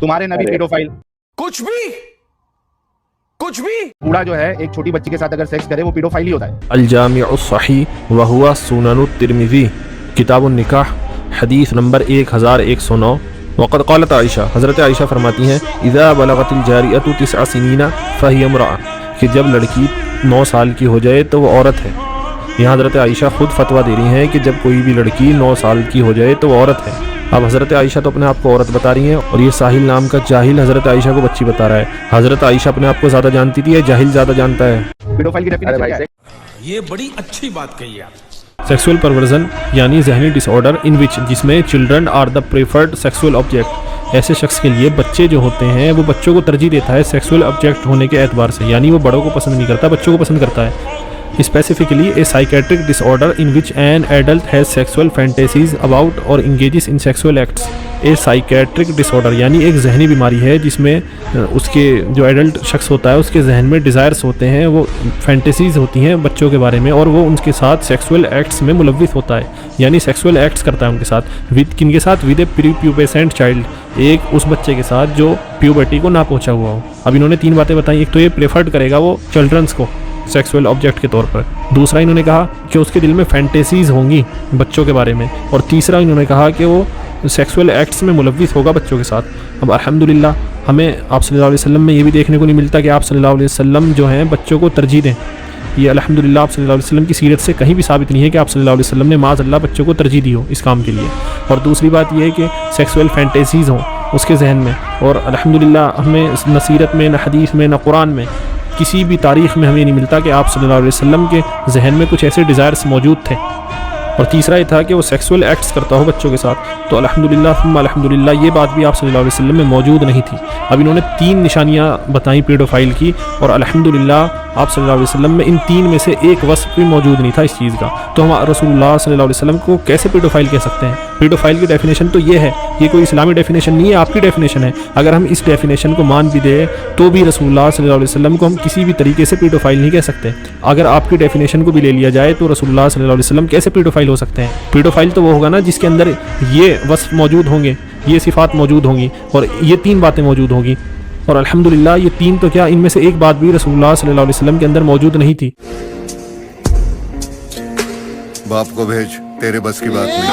तुम्हारे नबी पेडोफाइल, कुछ भी बूढ़ा जो है एक छोटी बच्ची के साथ अगर सेक्स करे वो पेडोफाइल ही होता है। अल जामिउस सहीह व हुवा सुननुत तिर्मिज़ी किताबुन निकाह हदीस नंबर 1109। वक़द क़ालत आयशा, हज़रत आयशा फरमाती हैं, इज़ा बलगतिल जारियतु तिस्अ सिनीना फ़हिय इम्रअ, कि जब लड़की 9 साल की हो जाए तो वो औरत है। यहाँ हज़रत आयशा खुद फतवा दे रही हैं कि जब कोई भी लड़की 9 साल की हो जाए तो वो औरत है। अब हज़रत आयशा तो अपने आप को औरत बता रही हैं और ये साहिल नाम का जाहिल हज़रत आयशा को बच्ची बता रहा है। हज़रत आयशा अपने आप को ज़्यादा जानती थी या जाहिल ज़्यादा जानता है? पेडोफाइल की डेफिनेशन क्या है? ये बड़ी अच्छी बात कही आप। सेक्सुअल परवर्जन यानी जहनी डिसऑर्डर इन विच, जिसमें children are the preferred sexual object. ऐसे शख्स के लिए बच्चे जो होते हैं वो बच्चों को तरजीह देता है सेक्सुअल ऑब्जेक्ट होने के एतबार से, यानी वो बड़ों को पसंद नहीं करता, बच्चों को पसंद करता है। Specifically a psychiatric disorder in which an adult has sexual fantasies about और engages in sexual acts. A psychiatric disorder यानी एक जहनी बीमारी है जिसमें उसके जो एडल्ट शख्स होता है उसके जहन में डिज़ायर्स होते हैं, वो फैंटेसीज होती हैं बच्चों के बारे में और वो उनके साथ सेक्सुअल एक्ट्स में मुलव्विस होता है, यानी सेक्सुअल एक्ट्स करता है उनके साथ। विद किन के साथ? विद ए प्रीप्यूबेसेंट चाइल्ड, एक उस बच्चे के साथ जो प्यूबर्टी को ना पहुंचा हुआ हो। अब इन्होंने 3 बातें बताई। एक तो ये प्रेफर्ड करेगा वो चिल्ड्रंस को सेक्सुअल ऑब्जेक्ट के तौर पर, दूसरा इन्होंने कहा कि उसके दिल में फैंटेसीज होंगी बच्चों के बारे में, और तीसरा इन्होंने कहा कि वो सेक्सुअल एक्ट्स में मुलव्विस होगा बच्चों के साथ। अब अल्हम्दुलिल्लाह हमें आप सल्लल्लाहु अलैहि वसल्लम में ये भी देखने को नहीं मिलता कि आप सल्लल्लाहु अलैहि वसल्लम जो हैं बच्चों को तरजीह दें। ये अल्हम्दुलिल्लाह आप सल्लल्लाहु अलैहि वसल्लम की सीरत से कहीं भी साबित नहीं है कि आप सल्लल्लाहु अलैहि वसल्लम ने माज़अल्लाह बच्चों को तरजीह दी हो इस काम के लिए। और दूसरी बात यह है कि सेक्सुअल फैंटेसीज़ हों उसके जहन में, और अल्हम्दुलिल्लाह हमें न सीरत में, न हदीस में, न कुरान में, किसी भी तारीख़ में हमें नहीं मिलता कि आप सल्लल्लाहु अलैहि वसल्लम के जहन में कुछ ऐसे डिज़ायर्स मौजूद थे। और तीसरा ये था कि वो सेक्सुअल एक्ट्स करता हो बच्चों के साथ। तो अल्हम्दुलिल्लाह ये बात भी आप सल्लल्लाहु अलैहि वसल्लम में मौजूद नहीं थी। अब इन्होंने 3 निशानियां बताई पेडोफाइल की, और अल्हम्दुलिल्लाह आप सल्लल्लाहु अलैहि वसल्लम में इन 3 में से एक वस्फ भी मौजूद नहीं था इस चीज़ का। तो हम रसूलुल्लाह सल्लल्लाहु अलैहि वसल्लम को कैसे पेडोफाइल कह सकते हैं? पेडोफाइल की डेफिनेशन तो ये है, ये कोई इस्लामी डेफिनेशन नहीं है, आपकी डेफिनेशन है। अगर हम इस डेफिनेशन को मान भी दें तो भी रसूलुल्लाह सल्लल्लाहु अलैहि वसल्लम को हम किसी भी तरीके से पेडोफाइल नहीं कह सकते। अगर आपकी डेफिनेशन को भी ले लिया जाए तो रसूलुल्लाह सल्लल्लाहु अलैहि वसल्लम कैसे पेडोफाइल हो सकते हैं? पेडोफाइल तो वो होगा ना जिसके अंदर ये वस्फ मौजूद होंगे, ये सिफात मौजूद होंगी और ये 3 बातें मौजूद होंगी। और अल्हम्दुलिल्लाह ये 3 तो क्या, इनमें से एक बात भी रसूलुल्लाह सल्लल्लाहु अलैहि वसल्लम के अंदर मौजूद नहीं थी। बाप को भेज, तेरे बस की बात नहीं।